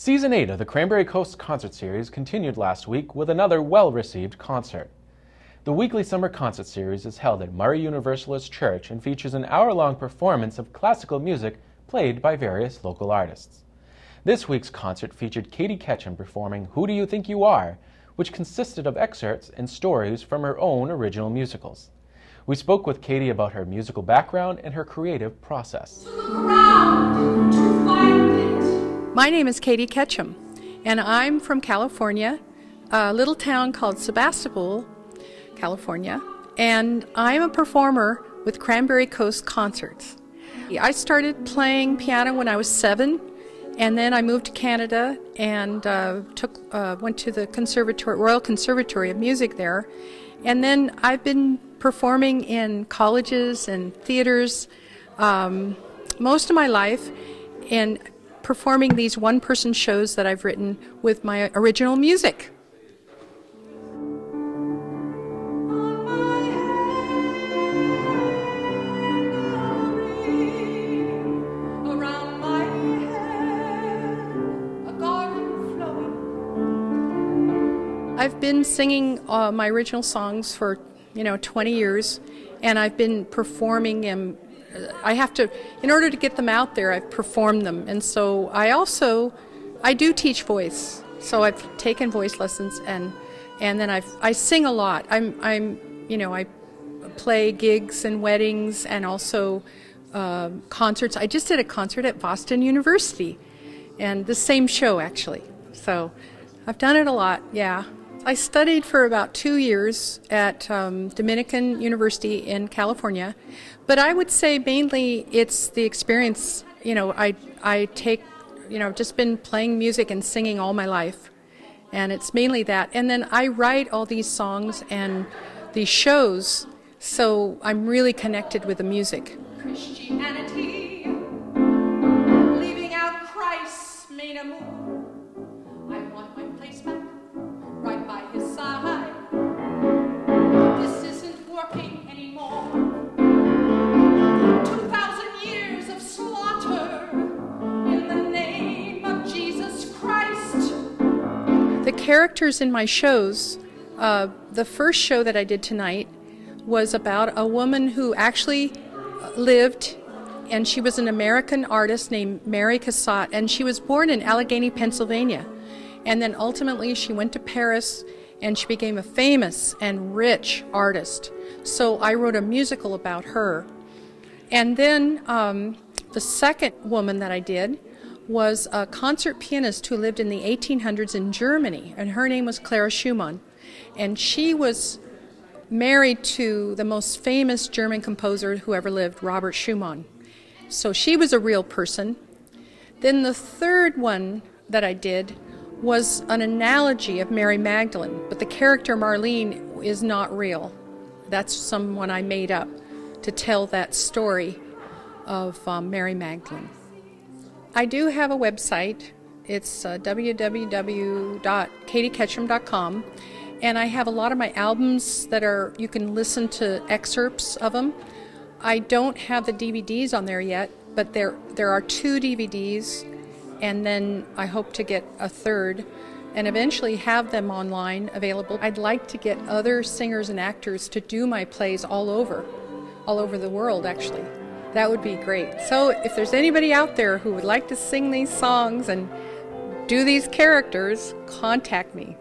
Season 8 of the Cranberry Coast Concert Series continued last week with another well-received concert. The weekly summer concert series is held at Murray Universalist Church and features an hour-long performance of classical music played by various local artists. This week's concert featured Katie Ketchum performing Who Do You Think You Are?, which consisted of excerpts and stories from her own original musicals. We spoke with Katie about her musical background and her creative process. My name is Katie Ketchum, and I'm from California, a little town called Sebastopol, California, and I'm a performer with Cranberry Coast Concerts. I started playing piano when I was 7, and then I moved to Canada and went to the Royal Conservatory of Music there, and then I've been performing in colleges and theaters most of my life, and performing these one-person shows that I've written with my original music. I've been singing my original songs for 20 years, and I've been performing them. In order to get them out there, I've performed them, and so I do teach voice. So I've taken voice lessons, and then I sing a lot. I play gigs and weddings, and also concerts. I just did a concert at Boston University, and the same show actually. So I've done it a lot, yeah. I studied for about 2 years at Dominican University in California, but I would say mainly it's the experience. I take, just been playing music and singing all my life, and it's mainly that. And then I write all these songs and these shows, so I'm really connected with the music. Christianity, leaving out Christ's main amour. I want my place back, right by his side. This isn't working anymore. 2,000 years of slaughter in the name of Jesus Christ. The characters in my shows, the first show that I did tonight was about a woman who actually lived, and she was an American artist named Murray Universalist, and she was born in Allegheny, Pennsylvania. And then ultimately she went to Paris and she became a famous and rich artist. So I wrote a musical about her. And then the second woman that I did was a concert pianist who lived in the 1800s in Germany, and her name was Clara Schumann. And she was married to the most famous German composer who ever lived, Robert Schumann. So she was a real person. Then the third one that I did was an analogy of Mary Magdalene, but the character Marlene is not real. That's someone I made up to tell that story of Mary Magdalene. I do have a website. It's www.katieketchum.com, and I have a lot of my albums that you can listen to excerpts of them. I don't have the DVDs on there yet, but there are 2 DVDs, and then I hope to get a third and eventually have them online available. I'd like to get other singers and actors to do my plays all over the world, actually. That would be great. So if there's anybody out there who would like to sing these songs and do these characters, contact me.